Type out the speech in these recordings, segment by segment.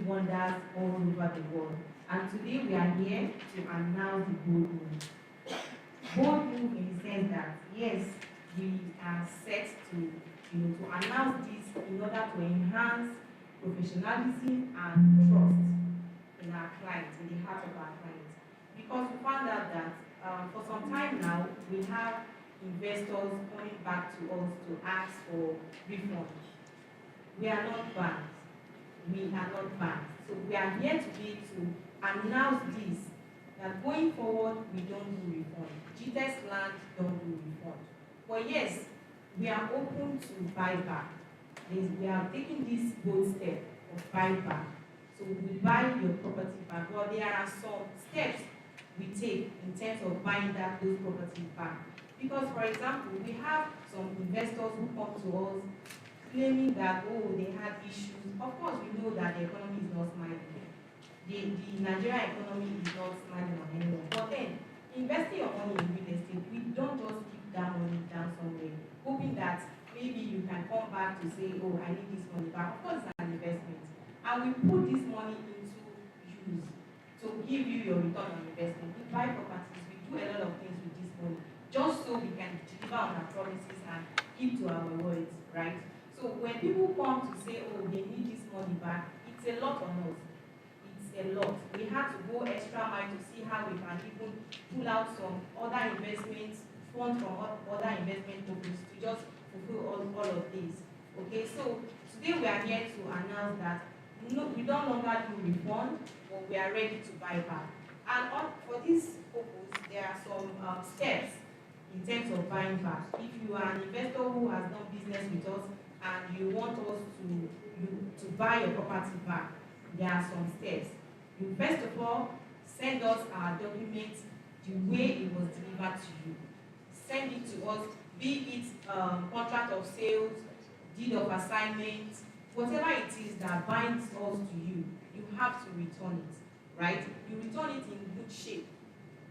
wonders all over the world. And today we are here to announce the bold move. Bold move in the sense that yes, we are set to to announce this in order to enhance professionalism and trust in our clients, in the heart of our clients. Because we found out that for some time now, we have investors coming back to us to ask for refunds. We are not banks. We are not banks. So we are here today to announce this, that going forward, we don't do refund. GTextLand don't do refund. But yes, we are open to buyback. We are taking this bold step of buyback. So we buy your property back. Well, there are some steps we take in terms of buying those properties back. Because, for example, we have some investors who come to us claiming that, oh, they had issues. Of course, we know that the economy is not smiling. The Nigerian economy is not smiling on anyone. But then, investing your money in real estate, we don't just keep that money down somewhere, hoping that maybe you can come back to say, oh, I need this money back. Of course, it's an investment. And we put this money into use to give you your return on investment. We buy properties, we do a lot of things with this money, just so we can deliver on our promises and keep to our words, right? So when people come to say, oh, they need this money back, it's a lot on us. It's a lot. We had to go extra mile to see how we can even pull out some other investments, funds from other investment companies to just fulfill all of these. Okay, so today we are here to announce that no, we don't longer do refund, but we are ready to buy back. And for this purpose, there are some steps in terms of buying back. If you are an investor who has done business with us and you want us to buy your property back, there are some steps. You first of all send us our documents the way it was delivered to you. Send it to us, be it contract of sales, deed of assignment, whatever it is that binds us to you, you have to return it, right? You return it in good shape.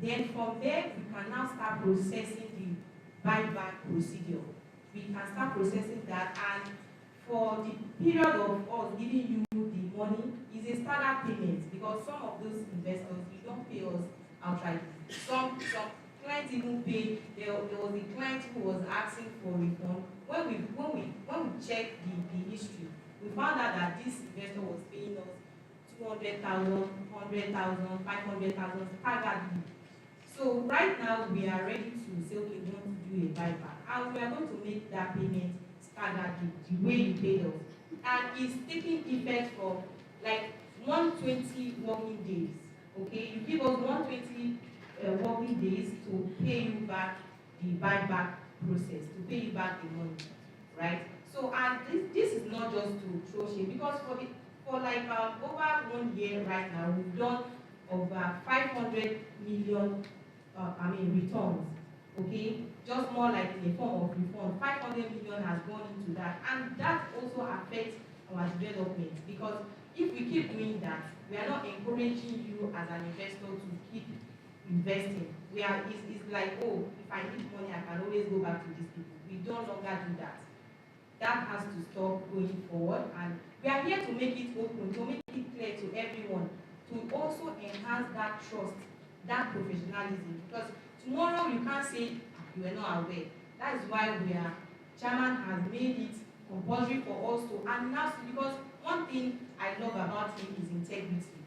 Then from there, we can now start processing the buyback procedure. We can start processing that, and for the period of us giving you the money is a standard payment, because some of those investors, you don't pay us outright. Some clients even pay. There was a client who was asking for refund. When we checked the history, we found out that this investor was paying us 200,000, 100,000, 500,000 staggeredly. So right now we are ready to say, okay, we want to do a buyback, and we are going to make that payment staggeredly the way you paid us, and it's taking effect for like 120 working days. Okay, you give us 120 working days to pay you back the buyback process, to pay you back the money, right? So, and this is not just to throw shade, because for like over 1 year right now, we've done over 500 million returns. Okay, just more like in a form of refund. 500 million has gone into that, and that also affects our development, because if we keep doing that, we are not encouraging you as an investor to keep investing. It's like, oh, if I need money, I can always go back to these people. We don't longer do that. That has to stop going forward, and we are here to make it open, to make it clear to everyone, to also enhance that trust, that professionalism, because tomorrow you can't say you were not aware. That is why chairman has made it compulsory for us to announce, because one thing I love about him is integrity.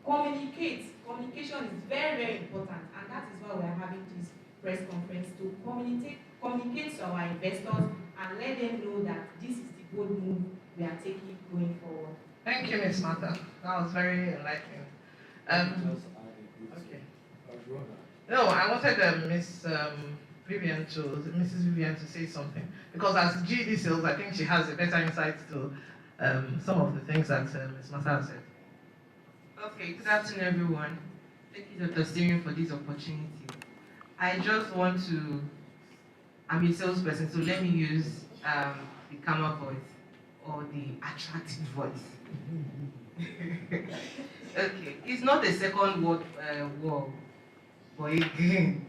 Communication is very, very important, and that is why we are having this press conference, to communicate to our investors and let them know that this is the bold move we are taking going forward. Thank you, Ms. Martha. That was very enlightening. Okay. No, I wanted Mrs. Vivian to say something, because as GD sales, I think she has a better insight to some of the things that Ms. Martha said. Okay, good afternoon, everyone. Thank you, Dr. Steering, for this opportunity. I just want to, I'm a salesperson, so let me use the calmer voice or the attractive voice. Okay, it's not a second war, but again,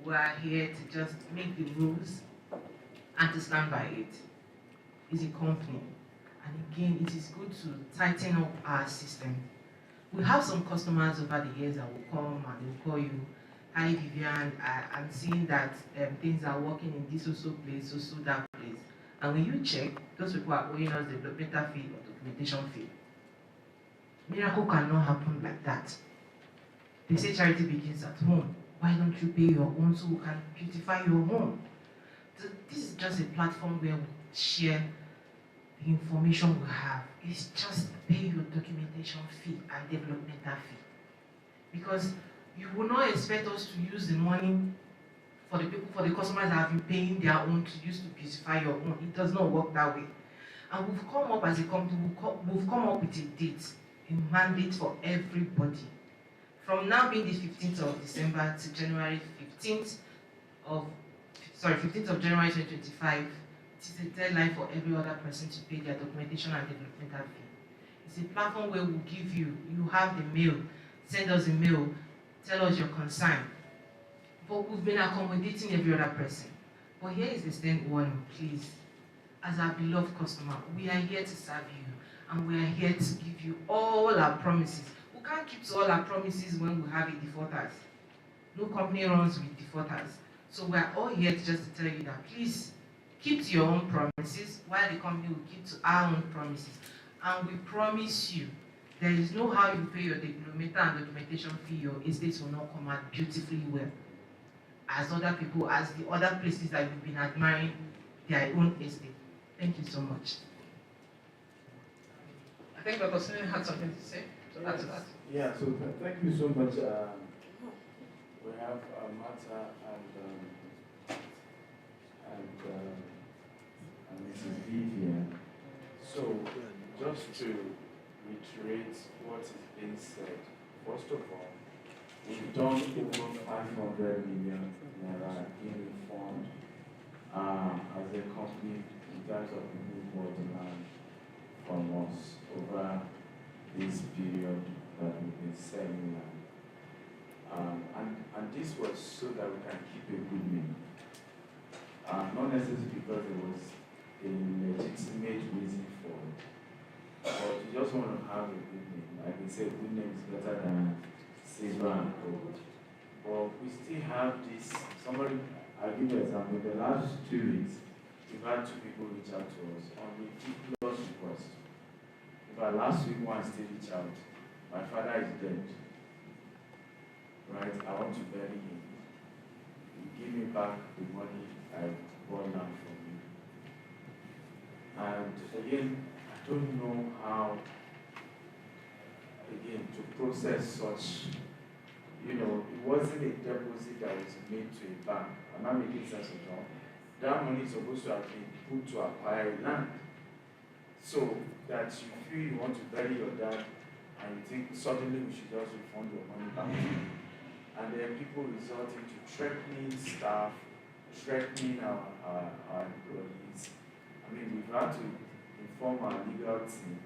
we are here to just make the rules and to stand by it. It's a company, And again, it is good to tighten up our system. We have some customers over the years that will come and they'll call you, "Hi Vivian, I'm seeing that things are working in this also place, also that place." And when you check, those people are owing us developmental fee or documentation fee. Miracle cannot happen like that. They say charity begins at home. Why don't you pay your own so we can beautify your home? This is just a platform where we share the information we have. It's just pay your documentation fee and developmental fee. Because you will not expect us to use the money for the people, for the customers that have been paying their own to use to beautify your own. It does not work that way. And we've come up as a company, we've come up with a date, a mandate for everybody. From now being the 15th of December to January 15th of 15th of January 2025, it is a deadline for every other person to pay their documentation and developmental fee. It's a platform where we'll give you have the mail, send us a mail, tell us your concern. But we've been accommodating every other person. But here is the stand warning, please. As our beloved customer, we are here to serve you, and we are here to give you all our promises. We can't keep to all our promises when we have a defaulters. No company runs with defaulters. So we are all here just to tell you that please keep to your own promises, while the company will keep to our own promises. And we promise you, there is no how you pay your developmental and documentation fee, your estates will not come out beautifully well. As other people, as the other places that you've been admiring their own estate. Thank you so much. I think Dr. Sinin had something to say to add to that. Yeah, so thank you so much. We have Martha and Mrs. Vivian. So just to reiterate what is being said, first of all, we've done over 500 million naira in fund as a company in terms of movement of the land from us over this period that we've been selling land. And this was so that we can keep a good name. Not necessarily because there was a legitimate reason for it, but you just want to have a good name. Like they say, good name is better than silver and gold. But we still have this. Somebody, I'll give you an example. In the last 2 weeks, we've had 2 people reach out to us on ridiculous requests. In fact, last week one still reached out. My father is dead. Right? I want to bury him. Give me back the money I bought land from you. And again, I don't know how, again, to process such. It wasn't a deposit that was made to a bank. Am I making sense at all? That money is supposed to have been put to acquire land. So that you feel you want to bury your dad and you think suddenly we should just refund your money back to you. And then people resorting to threatening staff, threatening our employees. I mean, we've had to inform our legal team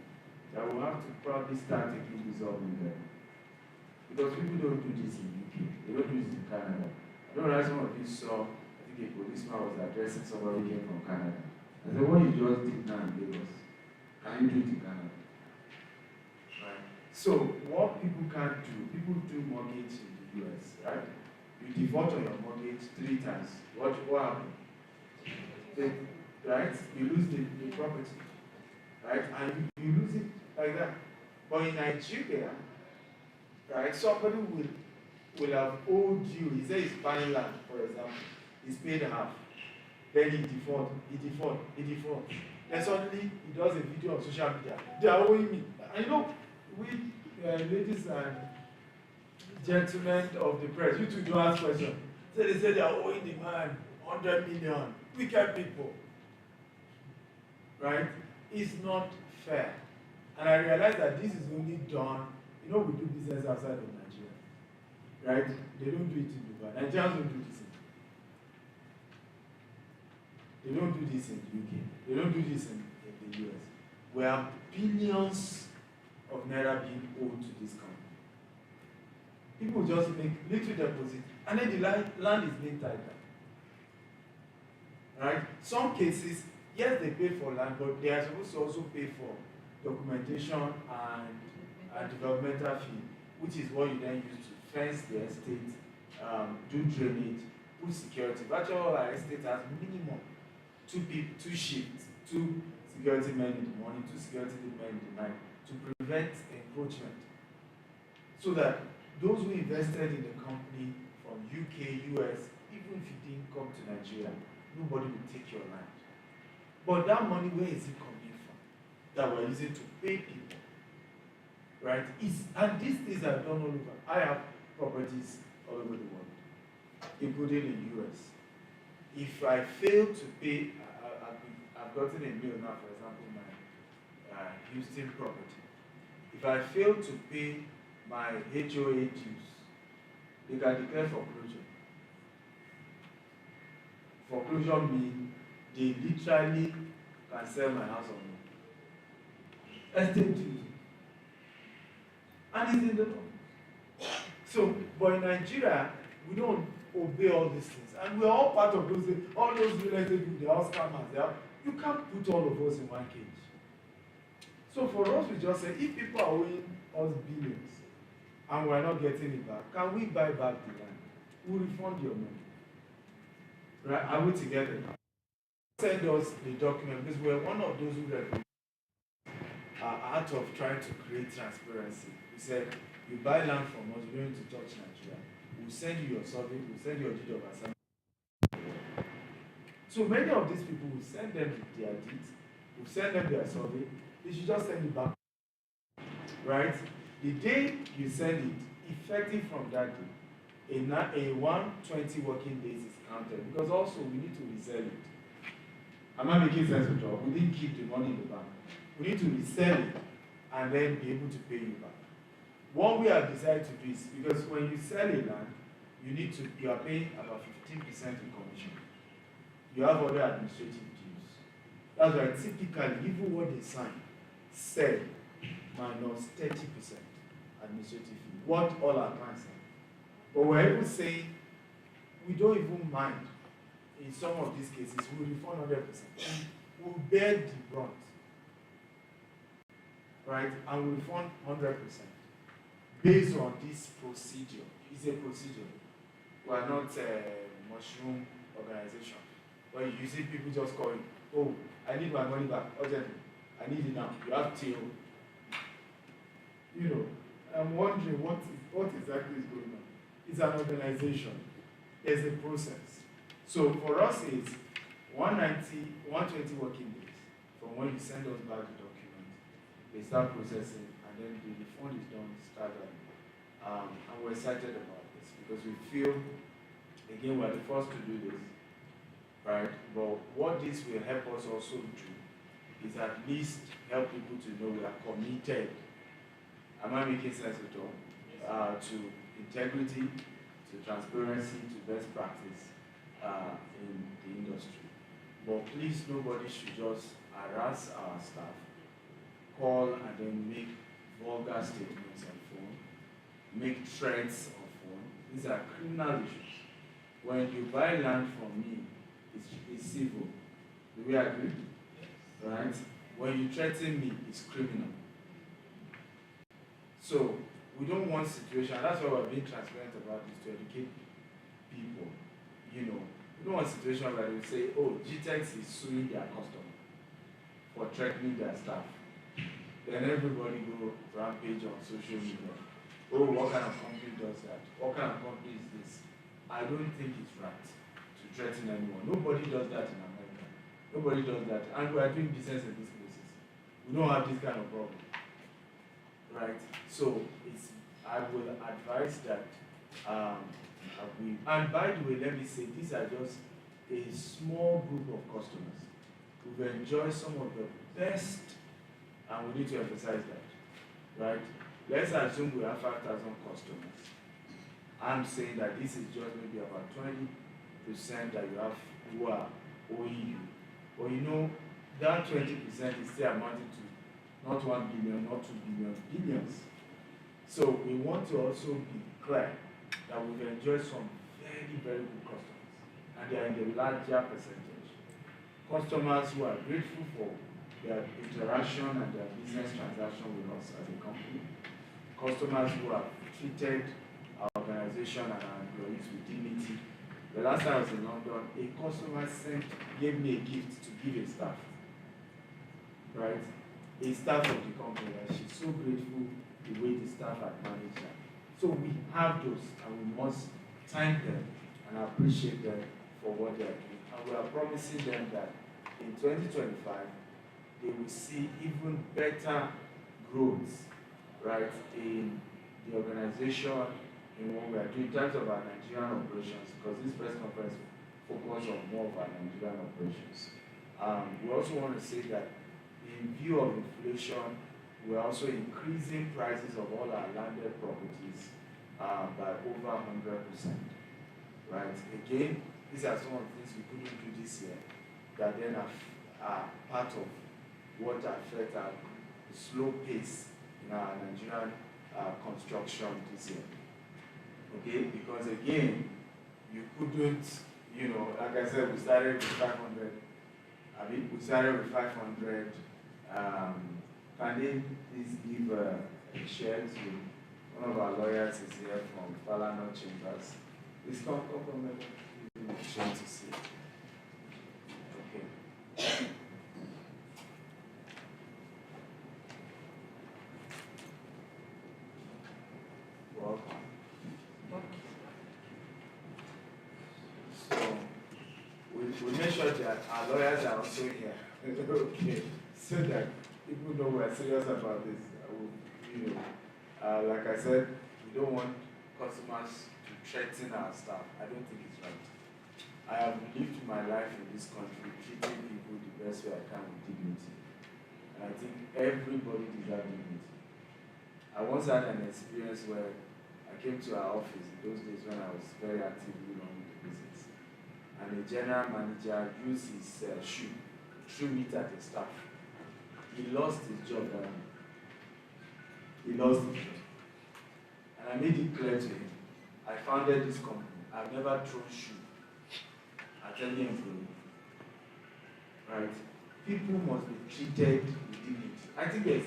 that we'll have to probably start taking this up with them. Because people don't do this in UK, they don't do this in Canada. I don't know, some of you saw, I think a policeman was addressing somebody who came from Canada. I said, what you just did now in Lagos, can you do it in Canada? Right? So, what people can't do, people do mortgage in the US, right? You default on your mortgage 3 times. What happens? Right? You lose the property. Right? And you lose it like that. But in Nigeria, right, somebody will have owed you, he says he's buying land, for example, he's paid half, then he default. Then suddenly he does a video on social media, they are owing me. And we ladies and gentlemen of the press, you two don't ask questions. So they say they are owing the man 100 million, wicked people. Right? It's not fair. And I realize that this is only done. We do business outside of Nigeria, right? They don't do it in Dubai. Nigerians don't do this They don't do this in the UK. They don't do this in the US. We have billions of naira being owed to this company. People just make little deposit, and then the land is being tied down. Right? Some cases, yes, they pay for land, but they are supposed to also pay for documentation and developmental fee, which is what you then use to fence the estate, do drainage, put security. Virtually all our estate has minimum two shifts, two security men in the morning, two security men in the night, to prevent encroachment. So that those who invested in the company from UK, US, even if you didn't come to Nigeria, nobody will take your land. But that money, where is it coming from? That we're using to pay people, right? And these things are done all over. I have properties all over the world, including in the US. If I fail to pay, I've gotten a mail now, for example, my Houston property. If I fail to pay my HOA dues, they can declare foreclosure. Foreclosure means they literally can sell my house on me. Estate dues. And it's in the law. So, but in Nigeria, we don't obey all these things. And we're all part of those things. All those real estate people, they're all scammers. You can't put all of us in one cage. So for us, we just say, if people are owing us billions and we're not getting it back, can we buy back the land? We'll refund your money. Right? Are we together? Send us the document, because we're one of those who are out of trying to create transparency. We said, you buy land from us, you don't need to touch Nigeria. We'll send you your survey, we'll send you your deed of assignment. So many of these people, will send them their deeds, we'll send them their survey, they should just send it back. Right? The day you send it, effective from that day, a 120 working days is counted, because also we need to resell it. Am I making sense at all? We didn't keep the money in the bank. We need to resell it and then be able to pay you back. What we have decided to do is, because when you sell a land, you are paying about 15% in commission. You have other administrative dues. That's why typically, even what they sign, sell minus 30% administrative fee. What all our clients say. But we're even saying we don't even mind. In some of these cases, we refund 100%. We'll bear the brunt, right? And we refund 100% based on this procedure. It's a procedure. We are not a mushroom organization where you see people just calling, oh, I need my money back urgently. I need it now. You have till. I'm wondering what exactly is going on. It's an organization. There's a process. So for us, it's 120 working days from when you send us back the document. They start processing, and then the refund is done, and we're excited about this because we feel, again, we're the first to do this, right? But what this will help us also do is at least help people to know we are committed. Am I making sense at all? To integrity, to transparency, to best practice in the industry. But please, nobody should just harass our staff, call and then make vulgar statements on phone, make threats on phone. These are criminal issues. When you buy land from me, it's civil. Do we agree? Right? When you threaten me, it's criminal. So we don't want situation. That's why we're being transparent about this, to educate people. We don't want a situation where they say, oh, GTex is suing their customer for threatening their staff. Then everybody go rampage on social media. Oh, what kind of company does that? What kind of company is this? I don't think it's right to threaten anyone. Nobody does that in America. Nobody does that. And we are doing business in these places. We don't have this kind of problem. Right? So I will advise that and by the way, let me say, these are just a small group of customers who've enjoyed some of the best, and we need to emphasize that, right? Let's assume we have 5,000 customers. I'm saying that this is just maybe about 20% that you have who are owing you. But that 20% is still amounting to not 1 billion, not 2 billion, billions. So we want to also be clear that we've enjoyed some very, very good customers, and they are in the larger percentage customers who are grateful for their interaction and their business transaction with us as a company, customers who have treated our organization and our employees with dignity. The last time I was in London, a customer gave me a gift to give a staff, right? A staff of the company, and she's so grateful the way the staff had managed her. So we have those, and we must thank them and appreciate them for what they are doing. And we are promising them that in 2025, they will see even better growth, right, in the organization, in what we are doing in terms of our Nigerian operations, because this press conference focuses on more of our Nigerian operations. We also want to say that in view of inflation, we're also increasing prices of all our landed properties by over 100%. Right? Again, these are some of the things we couldn't do this year that then are part of what affect our slow pace in our Nigerian construction this year. Okay? Because again, you couldn't, like I said, we started with 500. We started with 500. Can they please give a share to one of our lawyers is here from Falano Chambers. Please come from the share to see. Okay. Welcome. So we make sure that our lawyers are also here. Okay. So that people know we're serious about this. Like I said, we don't want customers to threaten our staff. I don't think it's right. I have lived my life in this country treating people the best way I can with dignity. And I think everybody deserves dignity. I once had an experience where I came to our office in those days when I was very actively running the business. And the general manager used his shoe, threw it at the staff. He lost his job that day. He lost his job. And I made it clear to him, I founded this company. I've never thrown shoe at any employee. Right? People must be treated with dignity. I think there's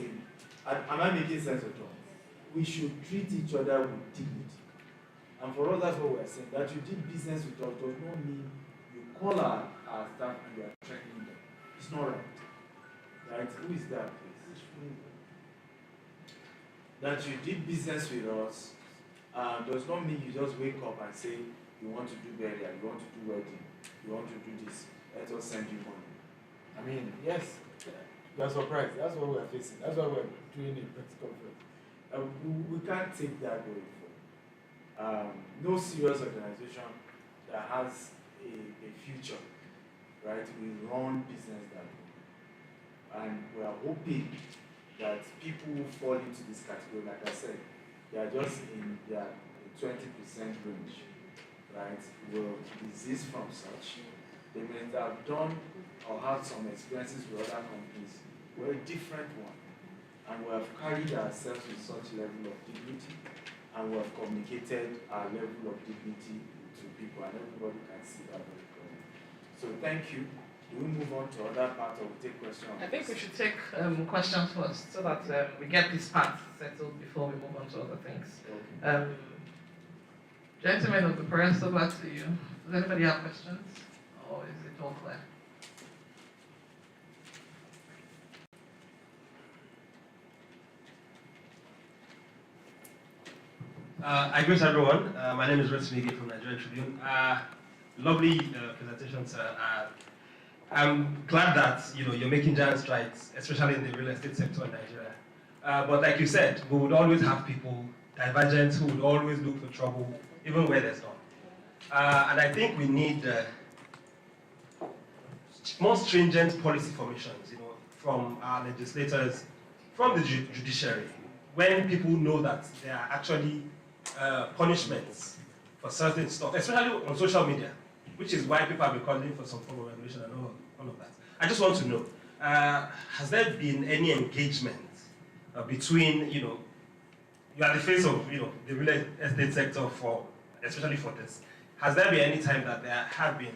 am I making sense at all? We should treat each other with dignity. And for us, that's what we're saying. That you did business with us does not mean you call our staff and you are threatening them. It's not right. Right? Who is that, please? That you did business with us does not mean you just wake up and say you want to do burial, you want to do wedding, you want to do this, let us send you money. I mean, yes, you're surprised. That's what we're facing. That's why we're doing a press conference. We can't take that going forward. No serious organization that has a future, right, will run business that way. And we are hoping that people who fall into this category, like I said, they are just in their 20% range, right, will desist from such. They may have done or had some experiences with other companies. We're a different one. And we have carried ourselves with such level of dignity, and we have communicated our level of dignity to people, and everybody can see that very clearly. So thank you. Do we move on to other parts or we take questions? I think we should take questions first so that we get this part settled before we move on to other things. Okay. Gentlemen of the press, over to you. Does anybody have questions? Or is it all clear? I greet everyone. My name is Rotimi from Nigerian Tribune. Lovely presentation, sir. I'm glad that you're making giant strides, especially in the real estate sector in Nigeria. But like you said, we would always have people divergent who would always look for trouble, even where there's none. And I think we need more stringent policy formations, from our legislators, from the judiciary, when people know that there are actually punishments for certain stuff, especially on social media, which is why people have been calling for some form of regulation and all of that. I just want to know, has there been any engagement between, you are the face of, the real estate sector especially for this. Has there been any time that there have been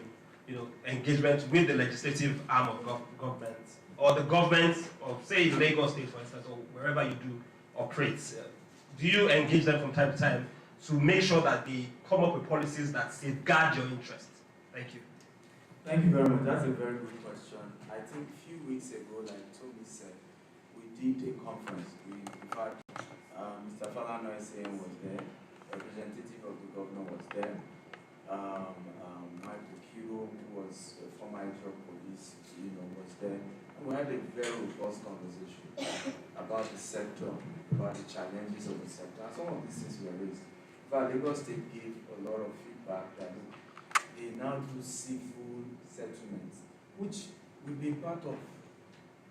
engagement with the legislative arm of government, or the government of, say, in Lagos State, for instance, or wherever you do operate? Do you engage them from time to time to make sure that they come up with policies that safeguard your interests? Thank you. Thank you very much. That's a very good question. I think a few weeks ago, like Toby said, we did a conference. In fact, Mr. Falano SAM was there, representative of the governor was there, Michael Kiro, who was a former Israel police, was there. And we had a very robust conversation about the sector, about the challenges of the sector, and some of these things were raised. In fact, Lagos State gave a lot of feedback that they now do civil settlements, which we've been part of.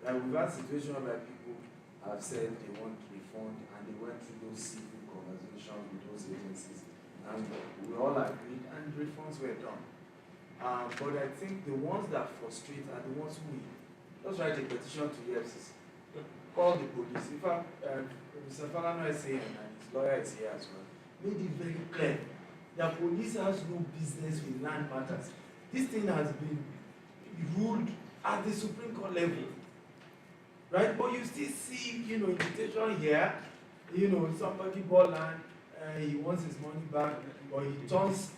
Like we've had situations where people have said they want refund, and they went through those civil conversations with those agencies, and we all agreed, and refunds were done. But I think the ones that frustrate are the ones who just write a petition to EFCC, call the police. In fact, Mr. Falano SAN and his lawyer is here as well, made it very clear that police has no business with land matters. This thing has been ruled at the Supreme Court level, right? But you still see, invitation here, somebody bought land, he wants his money back, or he turns,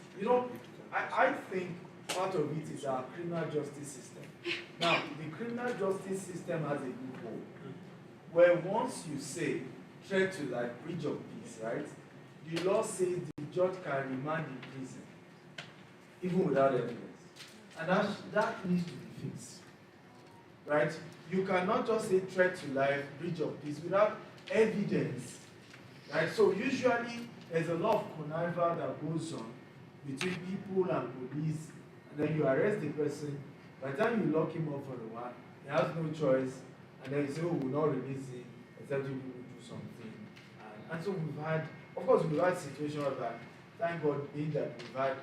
I think part of it is our criminal justice system. Now, the criminal justice system has a loophole, where once you say threat to like breach of peace, right? The law says the judge can remand in prison, even without evidence. And that needs to be fixed, right? You cannot just say threat to life, breach of peace, without evidence, right? So usually, there's a lot of connival that goes on between people and police, and then you arrest the person. By the time you lock him up for a while, he has no choice, and then you say, oh, we'll not release him, except you will do something. And so we've had, of course, we've had situations that, thank God, being that we've had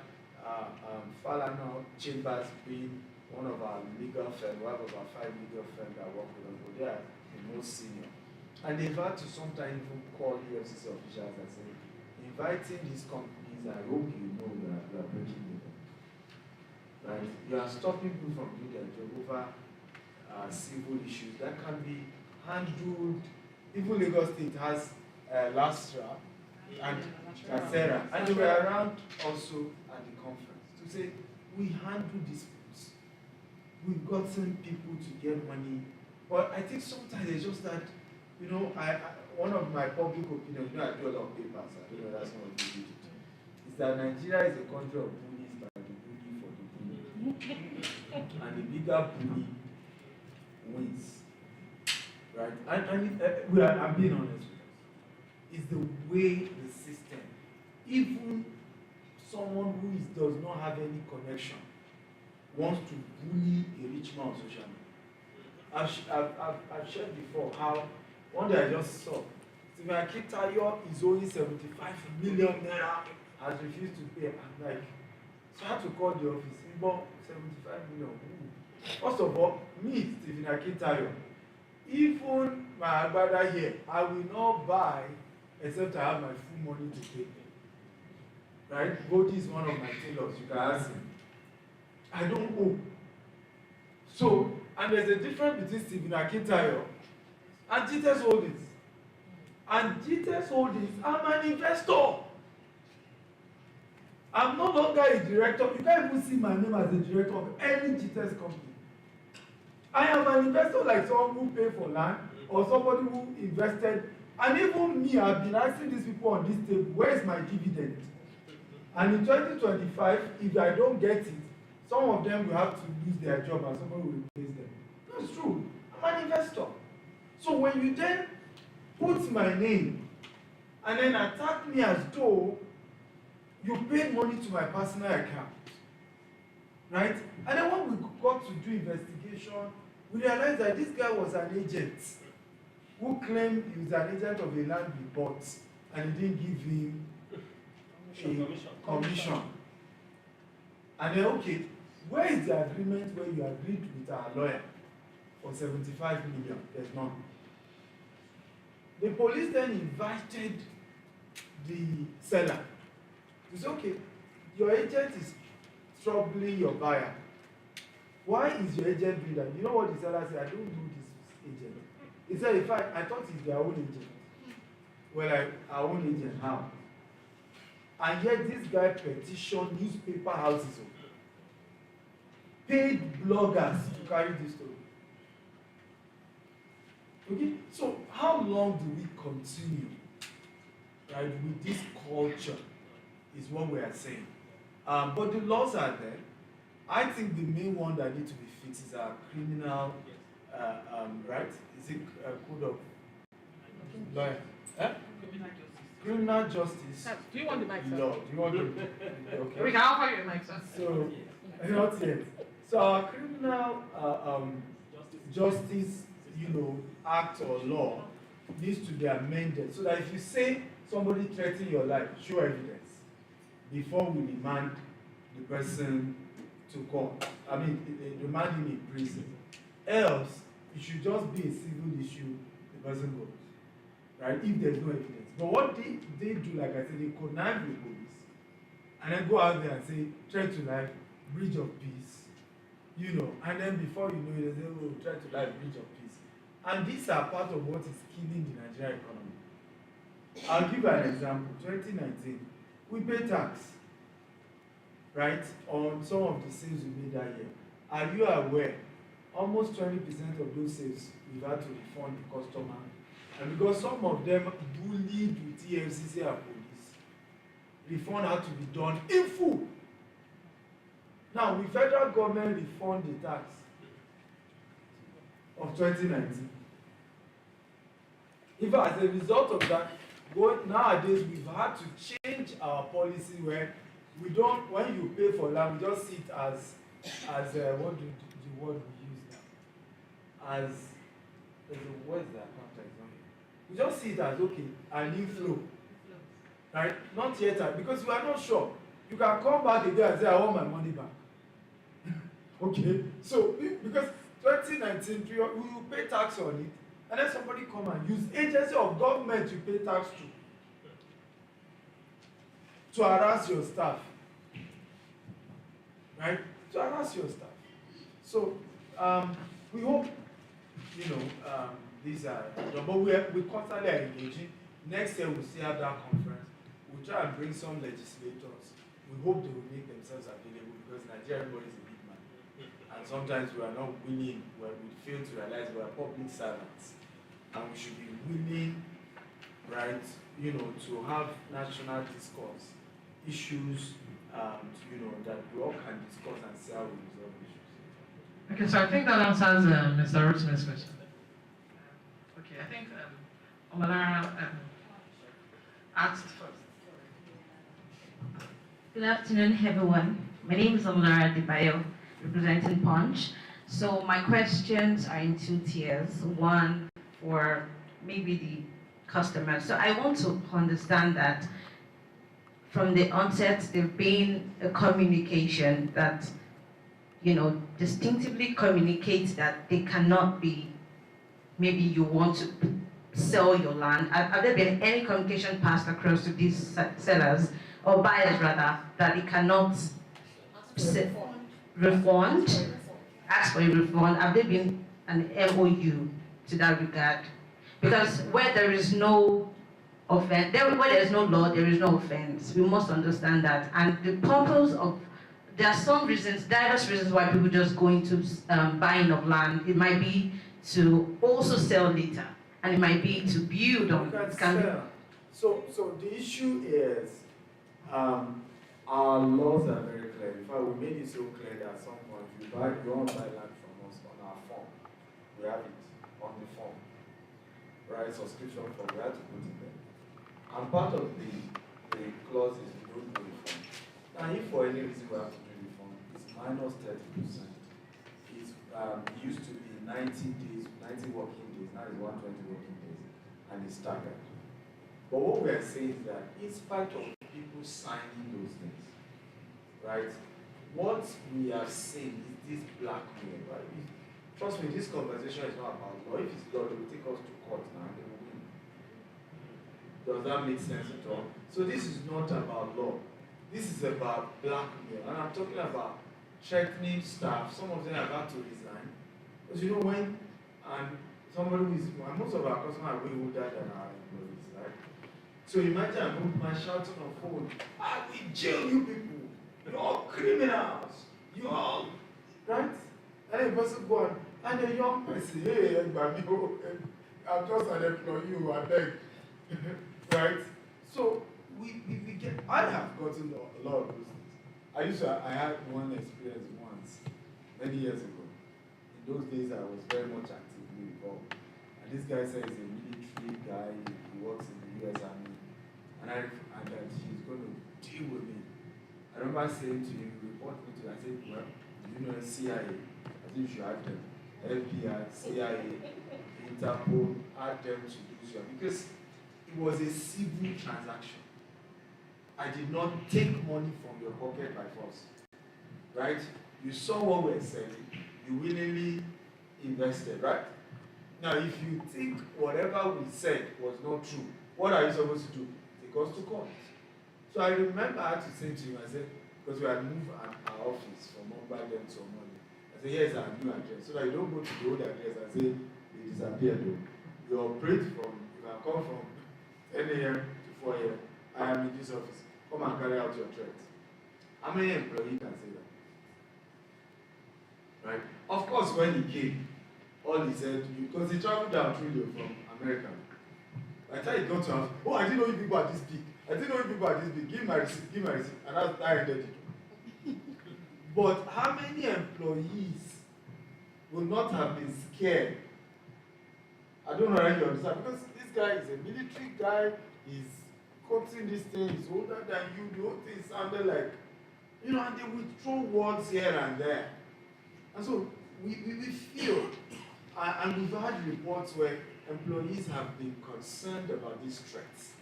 Falano Chambers being one of our legal firms, we have about 5 legal firms that work with us, but they are the most senior. And they've had to sometimes even call EFCC officials and say, inviting these companies, I hope you know that you are breaking the law. Right? You are stopping people from doing their job over civil issues that can be handled. Even Lagos State has Lastra and Sarah, and they were around also at the conference to say, we handle disputes. We've gotten people to get money. But I think sometimes it's just that, one of my public opinions, I do a lot of papers, I don't know that's not what you did, is that Nigeria is a country of bullies by the bully for the bully. And the bigger bully wins. Right? I'm being honest with us. It's the way the system, even someone who does not have any connection, wants to bully a rich man on social media. I've shared before how one day I just saw Stephen Akitayo is owing 75 million naira, has refused to pay. I'm like, so I had to call the office. But 75 million. Ooh. First of all, me, Stephen Akitayo, even my agbada here, I will not buy except I have my full money to pay. Right? Bodhi is one of my tailors, you can ask him. I don't owe. So, and there's a difference between Stephen Akitayo and GTextHomes Holdings. And GTextHomes Holdings, I'm an investor. I'm no longer a director. You can't even see my name as a director of any GTextHomes company. I am an investor like someone who paid for land or somebody who invested. And even me, I've been asking these people on this table, where is my dividend? And in 2025, if I don't get it, some of them will have to lose their job and somebody will replace them. That's true. I'm an investor. So when you then put my name and then attack me as though you paid money to my personal account, right? And then when we got to do investigation, we realized that this guy was an agent who claimed he was an agent of a land he bought and he didn't give him a commission. And then, okay, where is the agreement where you agreed with our lawyer for 75 million? There's none. The police then invited the seller to say, okay, your agent is troubling your buyer. why is your agent doing that? You know what the seller said? I don't do this agent. He said, in fact, I thought it's their own agent. Well, like, our own agent, how? And yet this guy petitioned newspaper houses, paid bloggers to carry this story. Okay, so how long do we continue, right, with this culture is what we are saying. But the laws are there. I think the main one that needs to be fixed is our criminal, right? Is it code of law? Criminal justice. Do you want the mic, sir? Law. Do you want the okay? We can offer you a mic, sir. So, not yet. So our criminal justice, act or law needs to be amended so that if you say somebody threatened your life, show evidence before we remand the person to court. I mean, remand him in prison. Else, it should just be a civil issue. The person goes, right? If there's no evidence. But what they do, like I said, they connive with police and then go out there and say, threat to life, breach of peace, and then before you know it, they say, oh, threat to life, breach of peace. And these are part of what is killing the Nigerian economy. I'll give you an example. 2019, we pay tax, right, on some of the sales we made that year. Are you aware? Almost 20% of those sales we've had to refund the customer. And because some of them bullied with EFCC and police, refund had to be done in full. Now, will federal government refund the tax of 2019? If as a result of that, nowadays we've had to change our policy where we don't, when you pay for land, we just see it as what do the word we use now? As what is that? We just see it as okay, an inflow. Right? Not yet, because we are not sure. You can come back again and say, I want my money back. Okay? So, because 2019, we will pay tax on it, and then somebody come and use agency of government to pay tax to harass your staff. Right? To harass your staff. So, we hope, these are, but we constantly are engaging. Next year we'll still have that conference. We'll try and bring some legislators. We hope they will make themselves available because Nigeria, everybody is a big man. And sometimes we are not willing, we fail to realize we are public servants. And we should be willing, right, to have national discourse, issues, that we all can discuss and see how we resolve issues. Okay, so I think that answers Mr. Rotsman's question. Okay, I think Omalara asked first. Good afternoon, everyone. My name is Omalara Dibayo, representing Punch. So my questions are in two tiers. One for maybe the customer. So I want to understand that from the onset, there's been a communication that, distinctively communicates that they cannot be, maybe you want to sell your land. Have there been any communication passed across to these sellers, or buyers rather, that they cannot refund, ask for a refund? Have there been an MOU to that regard? Because where there is no offense, where there is no law, there is no offense. We must understand that. And the purpose of, there are some reasons, diverse reasons why people just go into buying of land. It might be to also sell later, and it might be to build on. So the issue is, our laws are very clear. In fact, we made it so clear that at some point you want to buy land from us on our form. We have it on the form, right? Subscription form. We have to put it there. And part of the clause is we don't do refund. Now, if for any reason we have to do refund, it's minus 30%. It used to be 90 days, 90 working days. Now it's 120 working days, and it's staggered. But what we are saying is that in spite of people signing those things, right? What we are saying is this blackmail, right? Trust me, this conversation is not about law. If it's law, they will take us to court now and they will win. Does that make sense at all? So this is not about law. This is about blackmail. And I'm talking about threatening staff. Some of them have had to resign. Because you know when, and somebody who is, and most of our customers are way older than our employees, right? So imagine a good man shouting on phone, I will jail you people. You're all criminals. You're all, right? And a person go on, and a young person, hey, I'm just an employee, I beg. Right? So we get, I have gotten a lot of those things. I had one experience once, many years ago. In those days, I was very much actively involved. And this guy said he's a military guy, he works in the US Army, and that he's going to deal with me. I remember saying to him, report me to, I said, well, you know CIA, I think you should add them. FBI, CIA, Interpol, add them to do so. Because it was a civil transaction. I did not take money from your pocket by force. Right? You saw what we were selling, you willingly invested, right? Now, if you think whatever we said was not true, what are you supposed to do? Take us to court. So I remember I had to say to him, I said, because we had moved our office from Mumbai then to Omani. I said, here's our new address. So that you don't go to the old address and say, they disappeared. We operate from, you can come from 10 a.m. to 4 a.m. I am in this office. Come and carry out your threats. How many employees can say that? Right? Of course, when he came, all he said, because he traveled down through from America. By the time he got to house, oh, I didn't know you people are this big. I didn't know you people are this big. Give my receipt, give my receipt. And that's I ended it. But how many employees will not have been scared? I don't know how you understand. Because this guy is a military guy, he's quoting this thing, he's older than you, the whole thing sounded like, you know, and they would throw words here and there. And so we feel, and we've had reports where employees have been concerned about these threats,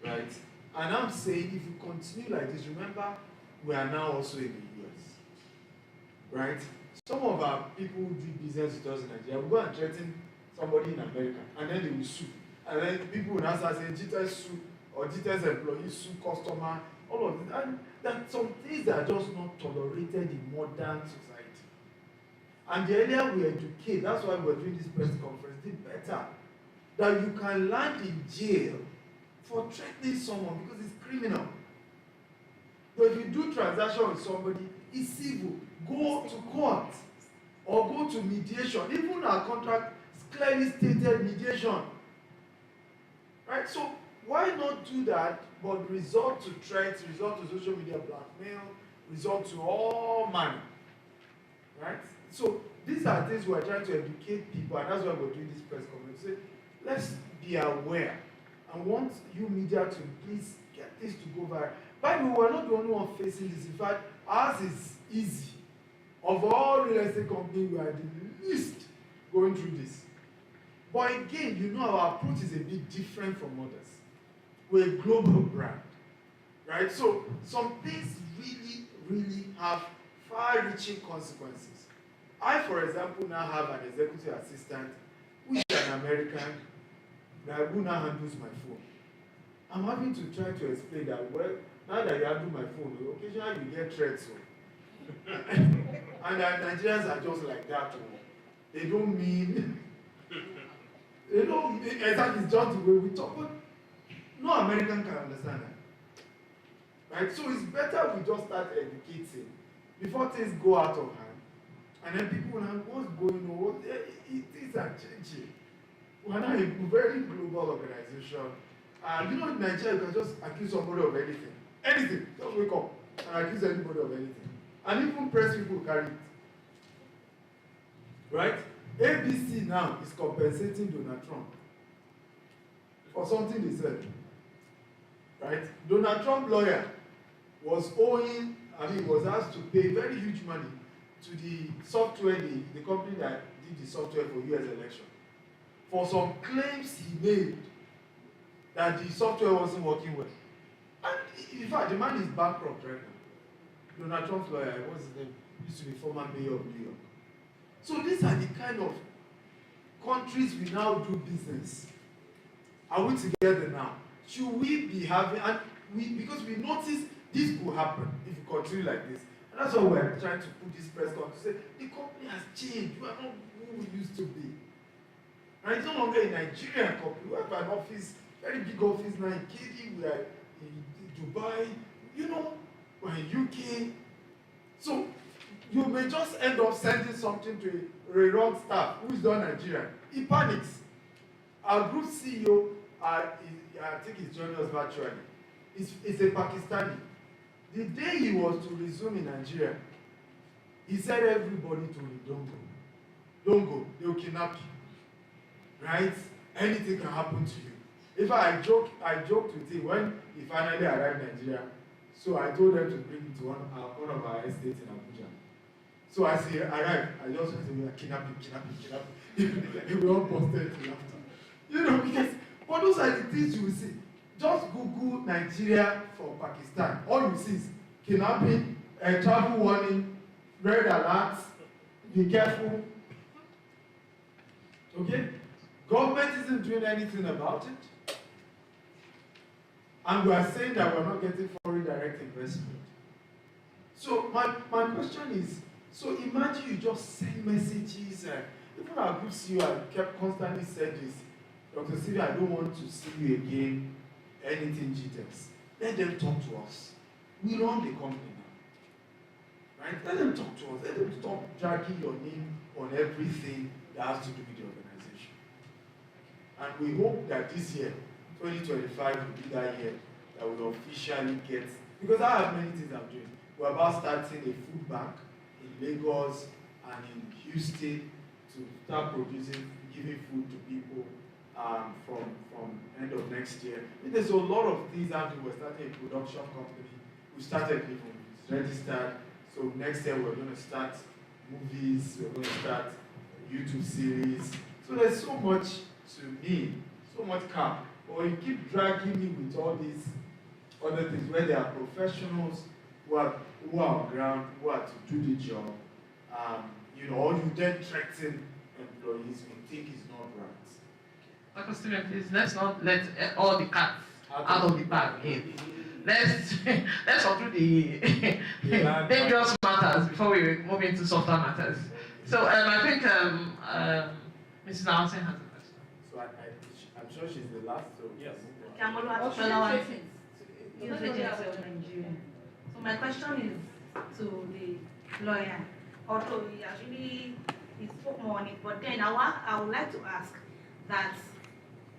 right? And I'm saying if you continue like this, remember, we are now also in the US, right? Some of our people who do business with us in Nigeria will go and threaten somebody in America, and then they will sue. And then people will now start saying, GTEx sue, or GTEx employee sue customer, all of this. And that some things that are just not tolerated in modern society. And the earlier we educate, that's why we're doing this press conference, the better. That you can land in jail for threatening someone because it's criminal. But if you do transaction with somebody, it's civil. Go to court or go to mediation. Even our contract is clearly stated mediation. Right? So why not do that, but resort to threats, resort to social media blackmail, resort to all manner. Right? So these are things we're trying to educate people, and that's why we're doing this press conference. Say, let's be aware. I want you media to please get this to go viral. By the way, we're not the only one facing this. In fact, ours is easy. Of all real estate companies, we are the least going through this. But again, you know our approach is a bit different from others. We're a global brand. Right? So some things really, really have far-reaching consequences. I, for example, now have an executive assistant who is an American who now handles my phone. I'm having to try to explain that, well, now that you handle my phone, occasionally you get threats. So. And Nigerians are just like that. They don't mean, they don't, exactly, it's just the way we talk. But no American can understand that. Right? So it's better we just start educating before things go out of hand. And then people now, what's going on? Things are changing. We're now a very global organization. And you know, in Nigeria, you can just accuse somebody of anything. Anything. Just wake up and accuse anybody of anything. And even press people carry it. Right? ABC now is compensating Donald Trump for something they said. Right? Donald Trump lawyer was was asked to pay very huge money to the software, the company that did the software for US election, for some claims he made that the software wasn't working well. And in fact, the man is bankrupt right now. Donald Trump's lawyer, what's his name? Used to be former mayor of New York. So these are the kind of countries we now do business. Are we together now? Should we be having, and because we notice this could happen if we continue like this. And That's why we're trying to put this press con to say the company has changed. We are not who we used to be. And it's no longer a Nigerian company. We have an office, very big office now in KD, we are in Dubai, you know, we're in UK. So you may just end up sending something to a wrong staff who is not Nigerian. He panics. Our group CEO, I think he's joining us virtually, is a Pakistani. The day he was to resume in Nigeria, he said everybody to him, don't go. Don't go, they will kidnap you. Right? Anything can happen to you. In fact, I joked with him when he finally arrived in Nigeria. So I told them to bring him to one of our estates in Abuja. So as he arrived, I just said, we are kidnapping. We were all busted to laughter. You know, because but those are the things you will see. Just Google Nigeria for Pakistan. All you see is kidnapping, travel warning, red alerts, be careful. Okay? Government isn't doing anything about it. And we are saying that we're not getting foreign direct investment. So my question is, so imagine you just send messages, even our group CEO kept constantly said this, Dr. Sylvia, I don't want to see you again, anything GTex. Let them talk to us. We run the company now. Right? Let them talk to us. Let them stop dragging your name on everything that has to do with the organization. And we hope that this year, 2025 will be that year that we'll officially get, because I have many things I'm doing. We're about starting a food bank in Lagos and in Houston to start producing, giving food to people from end of next year. There's a lot of things happening. We're starting a production company. We started even, it's registered. So next year we're going to start movies, we're going to start a YouTube series. So there's so much to me, so much cap. Or you keep dragging me with all these other things where there are professionals who are on ground, who are to do the job. You know, or you then threaten employees we think is not right. Dr. Stephen, please, let's not let all the cats out of the bag yet. Let's undo the dangerous matters before we move into softer matters. So I think Mrs. Allison has a question. So I'm sure she's the last. So yes. So my question is to the lawyer. Although he spoke more on it, but then I would like to ask that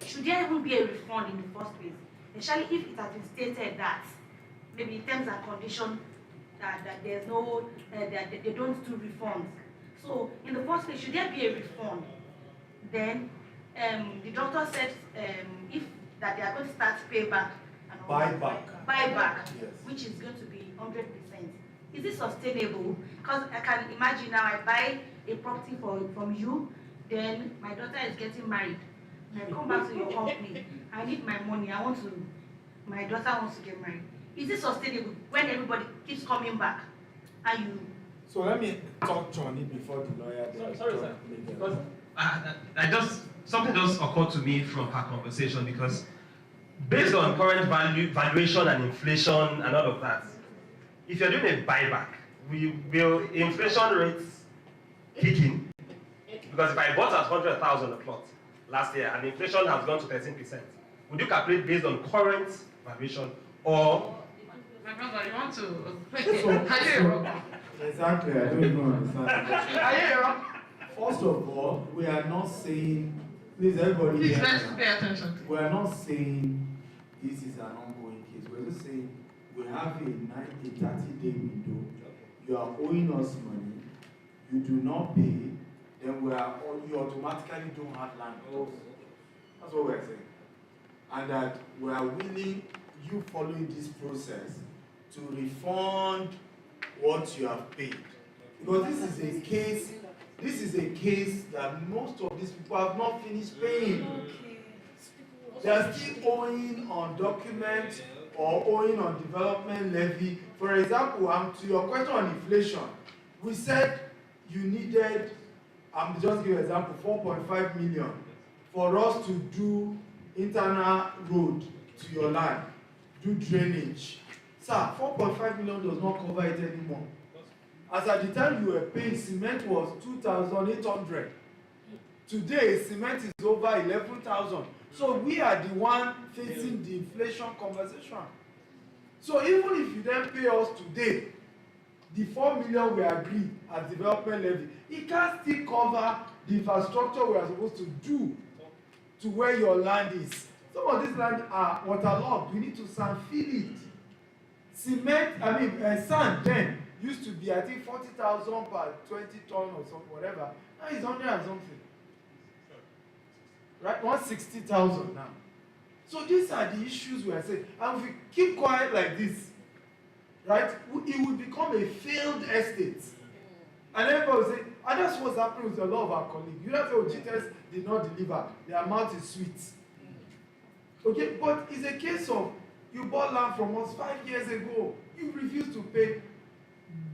should there even be a refund in the first place, especially if it has been stated that maybe in terms and conditions that there's no that they don't do refunds. So in the first place, should there be a refund? Then the doctor said if that they are going to start payback and Buyback, yes, yes, which is going to be 100%. Is it sustainable? Because I can imagine now I buy a property from you, then my daughter is getting married. I come back to your company. I need my money. My daughter wants to get married. Is it sustainable when everybody keeps coming back and you? So let me touch on it before the lawyer. Sorry, sir. Because something just occurred to me from her conversation, because based on current valuation and inflation and all of that, if you're doing a buyback, will inflation rates kick in? Because if I bought at 100,000 a plot last year and inflation has gone to 13%, would you calculate based on current valuation or? My brother, you want to? Exactly, I don't even understand. Are you wrong? First of all, we are not saying, please everybody. Please let's pay attention. We are not saying this is an ongoing case. We're just saying we have a 30-day window. You are owing us money. You do not pay. Then you automatically don't have land. That's what we're saying. And that we are willing, you following this process, to refund what you have paid. Because this is a case that most of these people have not finished paying. They are still owing on documents or owing on development levy. For example, to your question on inflation, we said you needed, just give an example, 4.5 million for us to do internal road to your land, do drainage. Sir, 4.5 million does not cover it anymore. As at the time you were paying, cement was 2,800. Today, cement is over 11,000. So we are the one facing the inflation conversation. So even if you then pay us today, the 4 million we agreed as development levy, it can't still cover the infrastructure we are supposed to do to where your land is. Some of these land are waterlogged. We need to sand fill it. Sand then used to be, I think, 40,000 per 20 ton or something, whatever. Now it's 100 and something. Right? 160,000 now. So these are the issues we are saying. And if we keep quiet like this, right, it will become a failed estate. And everybody will say, and that's what's happening with a lot of our colleagues. You don't say, oh, GTEx did not deliver. Their mouth is sweet. Okay, but it's a case of you bought land from us 5 years ago. You refused to pay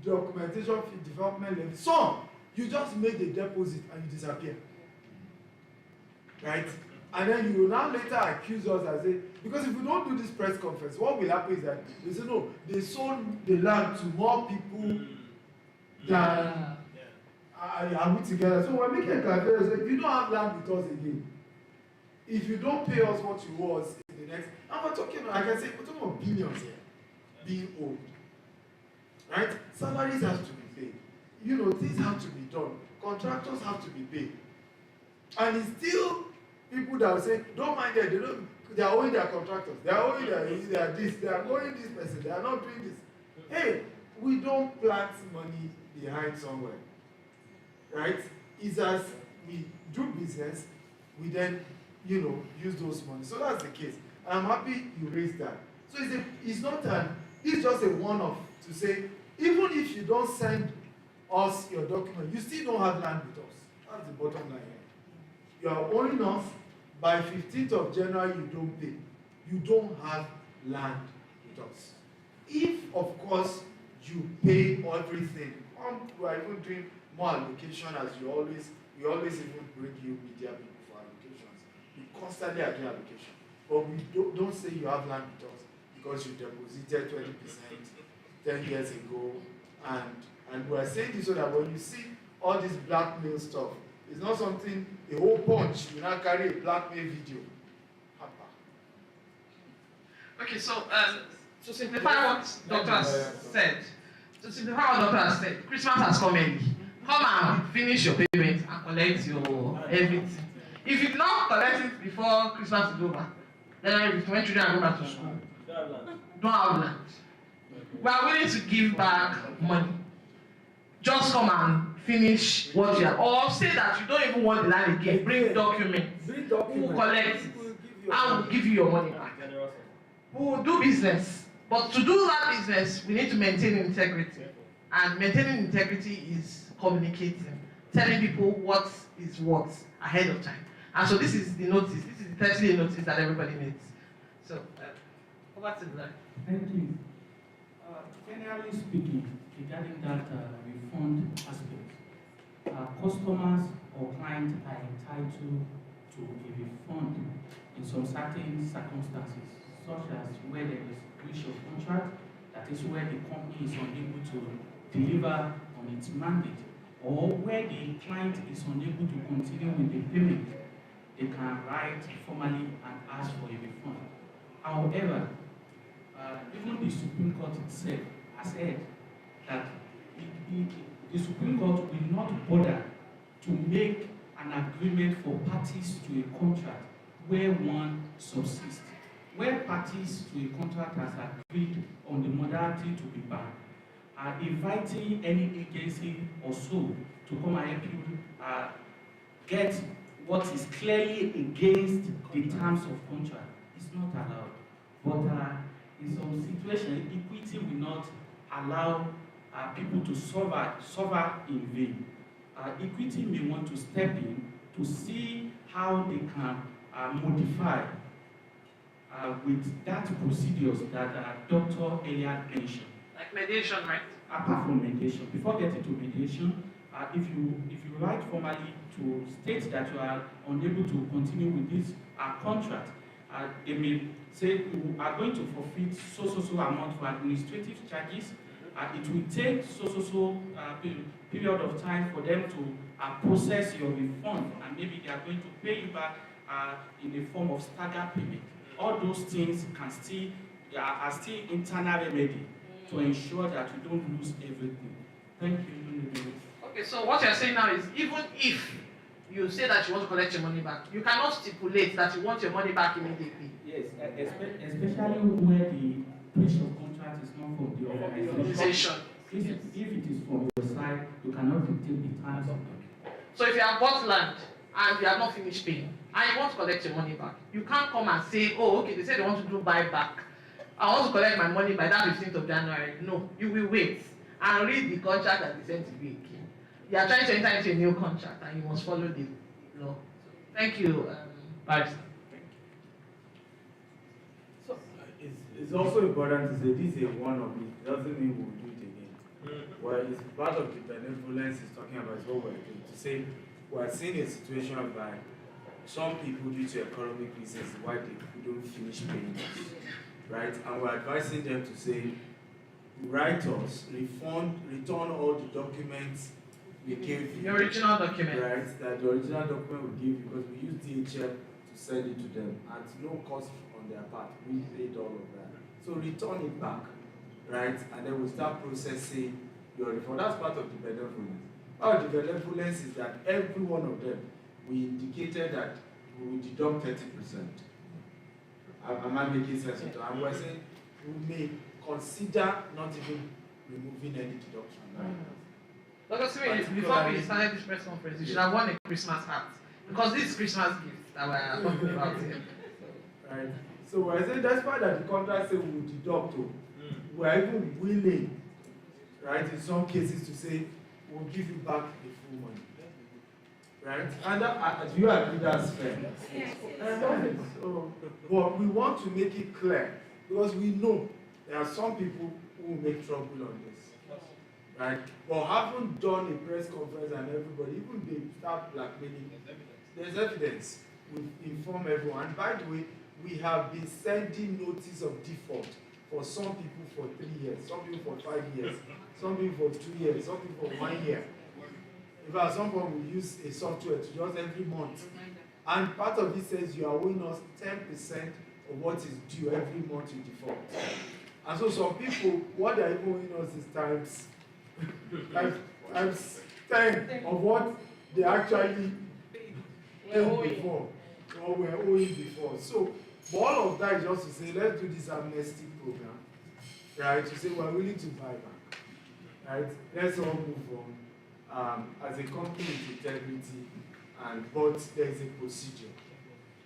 documentation fee, development levy. Some, you just make the deposit and you disappear. Right? And then you will now later accuse us and say, because if we don't do this press conference, what will happen is that they say, no, they sold the land to more people than are we together. So we're making a clarification. If you don't have land with us again, if you don't pay us what you owe us in the next, and we're talking, like I said, we're talking about billions here being owed. Right? Salaries have to be paid. You know, things have to be done. Contractors have to be paid. And it's still people that will say, don't mind them, they are owing their contractors, they are owing their this, they are owing this person, they are not doing this. Hey, we don't plant money behind somewhere. Right? It's as we do business, we then, use those money. So that's the case. And I'm happy you raised that. So it's just a one-off to say, even if you don't send us your document, you still don't have land with us. That's the bottom line here. You are owing us, by 15th of January, you don't pay. You don't have land with us. If, of course, you pay everything, we are even doing more allocation as we always even bring you media people for allocations. We constantly are doing allocation. But we don't say you have land with us because you deposited 20% 10 years ago. And we are saying this so that when you see all this blackmail stuff, it's not something, a whole bunch, you now carry a blackmail video. Okay, so to simplify what Doctor has said, Christmas has come early. Come and finish your payment and collect your everything. If you did not collect it before Christmas is over, then when children go back to school, don't have land. We are willing to give back money. Just come and finish what you have. Or say that you don't even want the land again. Bring documents. We will collect it. And we'll give you your money back. We will do business. But to do that business, we need to maintain integrity. And maintaining integrity is communicating, telling people what is what ahead of time. And so this is the notice. This is the 30-day notice that everybody needs. So, over to Black. Thank you. Generally speaking, regarding that refund aspect, customers or clients are entitled to a refund in some certain circumstances, such as where there is breach of contract, that is where the company is unable to deliver on its mandate, or where the client is unable to continue with the payment, they can write formally and ask for a refund. However, even the Supreme Court itself has said that the Supreme Court will not bother to make an agreement for parties to a contract where one subsists. Where parties to a contract has agreed on the modality to be banned, inviting any agency or so to come and help you get what is clearly against the terms of contract is not allowed. But in some situations, equity will not allow people to suffer in vain. Equity may want to step in to see how they can modify with that procedures that Dr. Elliott mentioned. Like mediation, right? Apart from mediation, before getting to mediation, if you write formally to state that you are unable to continue with this contract, they may say you are going to forfeit so amount for administrative charges it will take period of time for them to process your refund, and maybe they are going to pay you back in the form of staggered payment. All those things can still are still internal remedy to ensure that you don't lose everything. Thank you. Okay, so what you're saying now is even if you say that you want to collect your money back, you cannot stipulate that you want your money back immediately. Yes, especially where the breach of contract is not from the organization. If it is from your side, you cannot dictate the terms of it. So if you have bought land and you have not finished paying, and you want to collect your money back, you can't come and say, oh, okay, they said they want to do buyback. I want to collect my money by that 15th of January. No, you will wait and read the contract that they sent to you again. You are trying to enter into a new contract and you must follow the law. Thank you, Barrister. So it's also important to say this is a one-off. It doesn't mean we'll do it again. Well, it's part of the benevolence is talking about is what we're doing. To say we're seeing a situation whereby some people, due to economic reasons, why they couldn't finish paying us, right? And we're advising them to say, write us, refund, return all the documents we gave you. The original document. Right, that the original document we give because we use DHL to send it to them at no cost on their part. We paid all of that. So return it back, right? And then we'll start processing your refund. That's part of the benevolence. Part of the benevolence is that every one of them, we indicated that we will deduct 30%. Am I making sense? And we're saying we may consider not even removing any deduction. Dr. Simi, before we started this press conference, you should have won a Christmas hat. Because this is Christmas gift that we're talking about here. Right. So we're saying that's why that the contract says we will deduct. We're even willing, right, in some cases to say we'll give you back the full money. Right? And do you agree that's fair? Yes. So, but we want to make it clear because we know there are some people who will make trouble on this. Right? But haven't done a press conference and everybody, even they start blackmailing, there's evidence. We inform everyone. And by the way, we have been sending notice of default for some people for 3 years, some people for 5 years, some people for 2 years, some people for 1 year. In fact, some people will use a software to just every month. And part of it says you are owing us 10% of what is due every month in default. And so some people, what they are even owing us is times 10 of what they actually paid before, or were owing before. So, but all of that is just to say, let's do this amnesty program, right? To say we're willing to buy back, right? Let's all move on. As a company with integrity, but there is a procedure,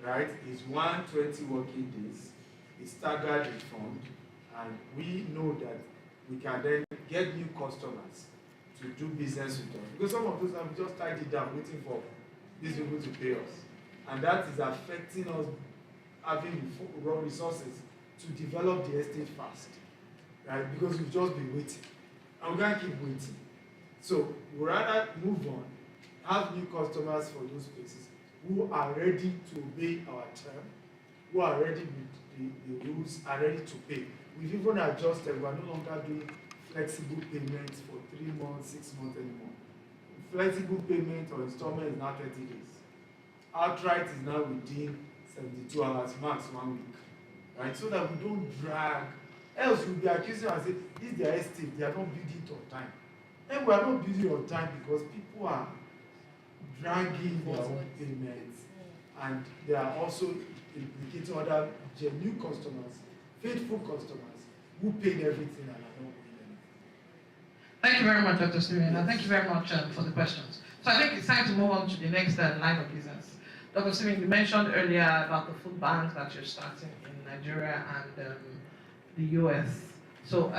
right? It's 120 working days, it's staggered refund, and we know that we can then get new customers to do business with us. Because some of those have just tied it down, waiting for these people to pay us. And that is affecting us having raw resources to develop the estate fast, right? Because we've just been waiting. And we can't keep waiting. So we rather move on, have new customers for those places who are ready to obey our term, who are ready with the rules, are ready to pay. We've even adjusted, we are no longer doing flexible payments for 3 months, 6 months anymore. Flexible payment or installment is now 30 days. Outright is now within 72 hours, max 1 week. Right? So that we don't drag. Else we'll be accusing and say, this is their estate, they are not building it on time. And we are not building on time because people are dragging their own payments. And they are also implicating other genuine customers, faithful customers, who paid everything and are not paying anything. Thank you very much, Dr. Steven, and thank you very much for the questions. So I think it's time to move on to the next line of business. Dr. Steven, you mentioned earlier about the food banks that you're starting in Nigeria and the US. So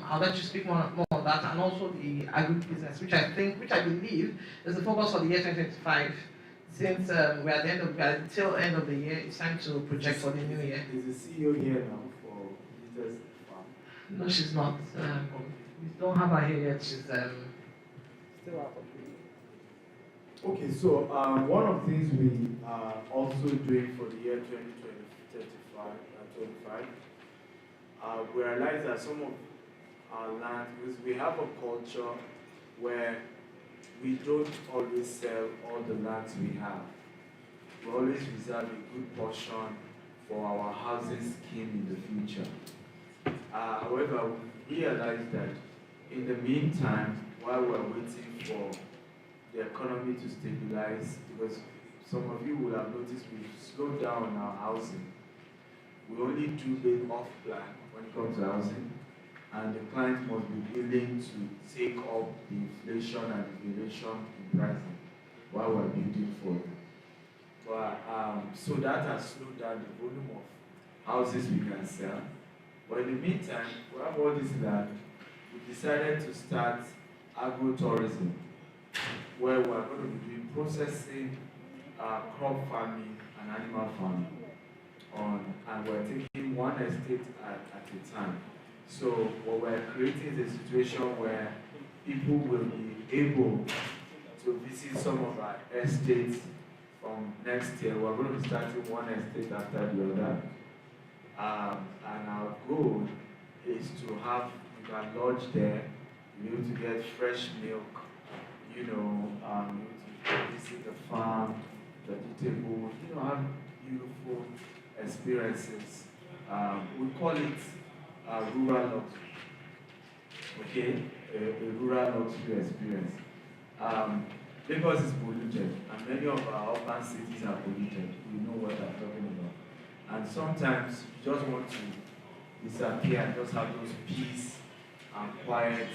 I'll let you speak more on that, and also the agri-business, which I believe is the focus for the year 2025. Since we're at the tail end of the year, it's time to project for the new year. Is the CEO here now for GTextHomes? No, she's not. We don't have her here yet. She's still out of the. Okay, so one of the things we are also doing for the year 2025, we realize that some of our land, because we have a culture where we don't always sell all the lands we have. We always reserve a good portion for our housing scheme in the future. However, we realize that in the meantime, while we're waiting for the economy to stabilize, because some of you will have noticed we've slowed down our housing. We only do it off plan when it comes to housing, and the client must be willing to take up the inflation and variation in pricing while we're building for them. But so that has slowed down the volume of houses we can sell. But in the meantime, we have all this land. We decided to start agro-tourism, where we're going to be doing processing, crop farming, and animal farming. And we're taking one estate at a time. So what we're creating is a situation where people will be able to visit some of our estates from next year. We're going to be starting one estate after the other. And our goal is to have, you can lodge there, be able to get fresh milk, you know, to visit the farm, vegetable, you know, have beautiful experiences. We call it rural luxury, okay? A rural luxury experience. Lagos is polluted, and many of our urban cities are polluted. We know what I'm talking about. And sometimes you just want to disappear and just have those peace and quiet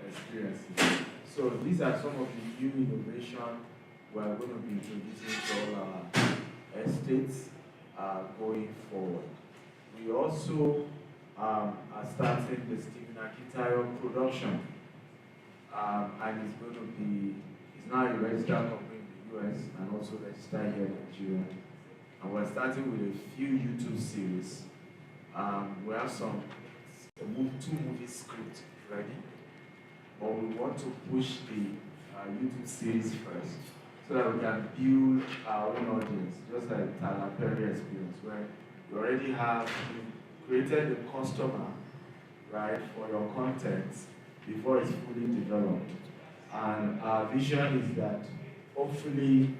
experiences. So these are some of the new innovation we're going to be introducing to all our estates going forward. We also are starting the Stephen Akitayo production, and it's going to be, it's now a registered company in the US and also registered here in Nigeria. And we're starting with a few YouTube series. We have two movie scripts ready, but we want to push the YouTube series first, so that we can build our own audience, just like Tyler Perry experience, where you already have created the customer, right, for your content before it's fully developed. And our vision is that hopefully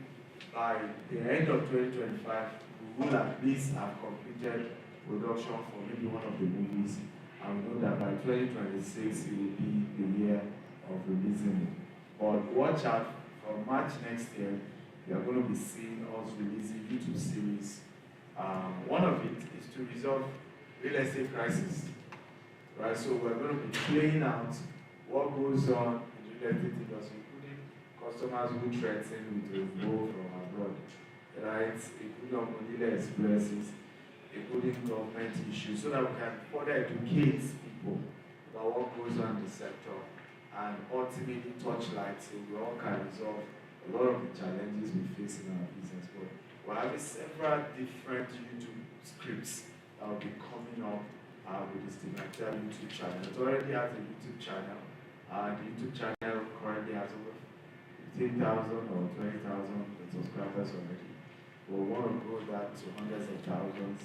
by the end of 2025, we will at least have completed production for maybe one of the movies, and we know that by 2026 it will be the year of releasing it. But watch out, from March next year, you are going to be seeing us releasing YouTube series. One of it is to resolve real estate crisis, right? So we're going to be playing out what goes on in the real estate industry, including customers who threaten with a move from abroad, right? Including Manila experiences, including government issues, so that we can further educate people about what goes on in the sector, and ultimately touchlight so we all can resolve a lot of the challenges we face in our business. But we're having several different YouTube scripts that will be coming up with the Stephen Akitayo YouTube channel. It already has a YouTube channel. The YouTube channel currently has over 15,000 or 20,000 subscribers already. We want to grow that to hundreds of thousands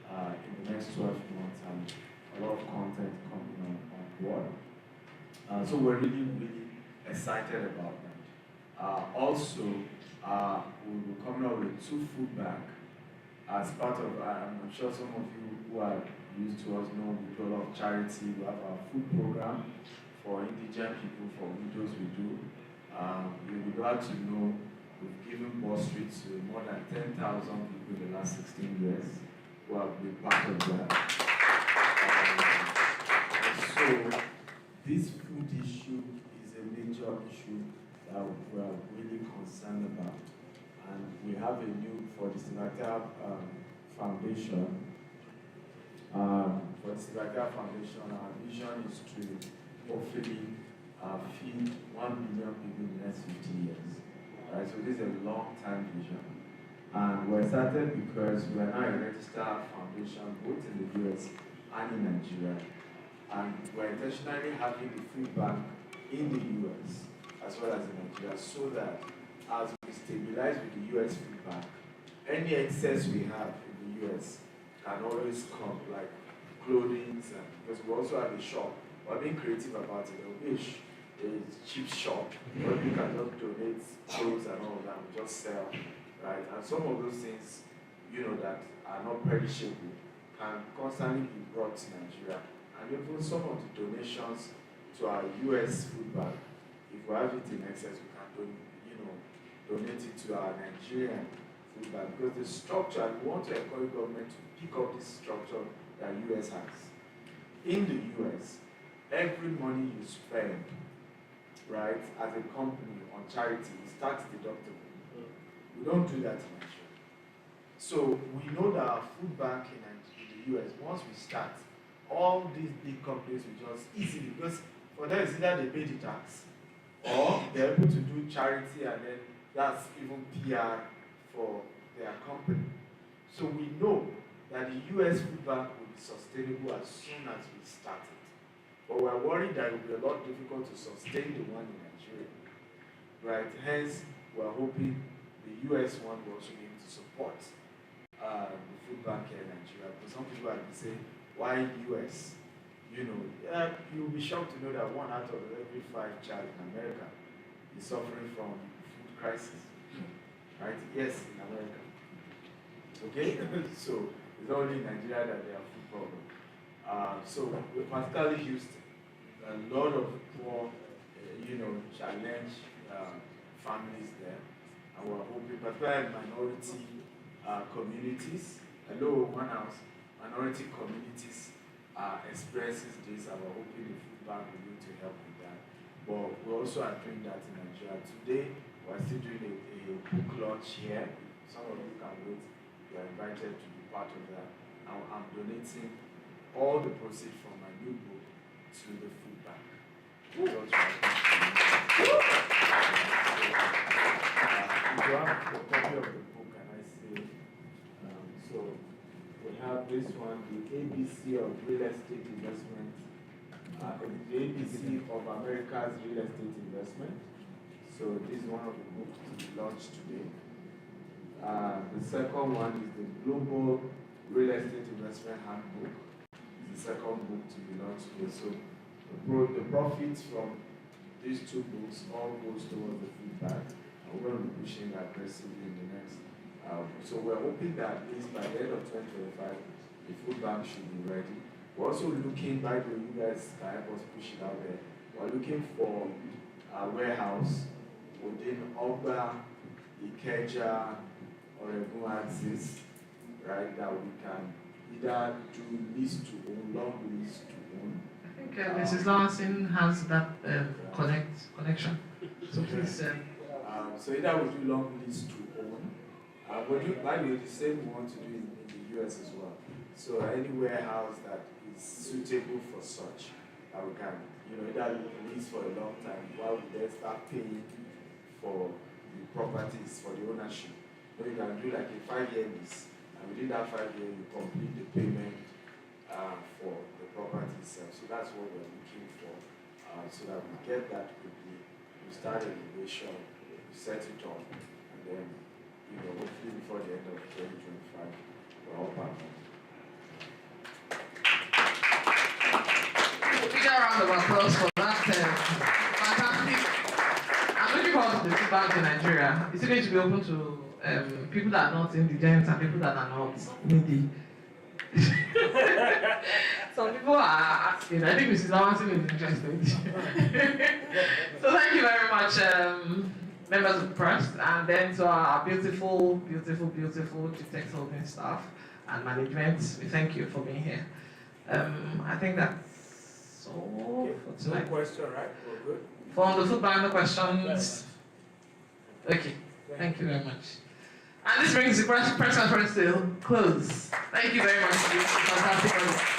in the next 12 months, and a lot of content coming on board. So we're really, really excited about that. Also, we'll be coming up with 2 food bank as part of, I'm sure some of you who are used to us know we do a lot of charity. We have our food program for indigent people, for widows we do. You'll be glad to know we've given bursary to more than 10,000 people in the last 16 years who have been part of that. So this food issue is a major issue that we are really concerned about. And we have a new, for the Stephen Akitayo Foundation, our vision is to hopefully feed 1 billion people in the next 50 years. Right? So this is a long-term vision. And we're started because we are now a registered foundation both in the US and in Nigeria. And we're intentionally having the food bank in the US as well as in Nigeria, so that as we stabilize with the US food bank, any excess we have in the US can always come, like clothing, because we also have a shop we're being creative about it. There'll be a cheap shop where you can just donate clothes and all of that, we just sell, right? And some of those things, that are not perishable can constantly be brought to Nigeria. And even some of the donations to our US food bank, if we have it in excess, we can donate it to our Nigerian food bank, because the structure, we want to encourage government to pick up this structure that US has. In the US, every money you spend, right, as a company on charity is tax deductible. We don't do that in Nigeria. So we know that our food bank in the US, once we start, all these big companies will just easily, because for them it's either they pay the tax or they're able to do charity, and then that's even PR for their company. So we know that the US food bank will be sustainable as soon as we start it. But we're worried that it will be a lot difficult to sustain the one in Nigeria, right? Hence, we're hoping the US one will also be able to support the food bank here in Nigeria. Because some people have been saying, why US? You'll be shocked to know that 1 out of every 5 child in America is suffering from food crisis, right? Yes, in America. Okay? So it's not only in Nigeria that there are food problems. So particularly Houston, a lot of poor, challenged families there, and we're hoping, particularly minority communities. Hello, one house. Minority communities expresses this, and we're hoping the food bank will be able to help with that. But we also are doing that in Nigeria. Today, we're still doing a book launch here. Some of you can wait. You are invited to be part of that. Now, I'm donating all the proceeds from my new book to the food bank. If you have a copy of the book, can I say? So we have this one, the ABC of real estate investment, the ABC of America's real estate investment. So this is one of the books to be launched today. The second one is the Global Real Estate Investment Handbook. It's the second book to be launched today. So the profits from these 2 books all goes towards the food bank. And we're going to be pushing aggressively in the next. So we're hoping that at least by the end of 2025, the food bank should be ready. We're also looking, by the way, you guys can help us push it out there. We're looking for a warehouse within Ogba, Ikeja, or Egun axis, right, that we can either do lease to own, long lease to own. I think Mrs. Larson has that connection. So please. So either we do long lease to own. By the way, the same we want to do in the US as well. So any warehouse that is suitable for such, that we can, either lease for a long time while we then start paying for the properties, for the ownership. You can do like a 5-year lease, and within that 5 years, you complete the payment for the property itself. So that's what we're looking for, so that we get that quickly. We start renovation, we set it up, and then, hopefully before the end of 2025, we're all back. Big round of applause for that. Fantastic. I'm looking forward to the food bank in Nigeria. Is it going to be open to people that are not indigent and people that are not needy? Some people are asking. I think Mrs. Awansin is interested. So thank you very much, members of the press, and then to our beautiful GTextHomes staff and management. We thank you for being here. I think that's all for tonight. No question, right? We're good. For the food bank, no questions. Okay, thank you very much. And this brings the press conference to a close. Thank you very much. Fantastic.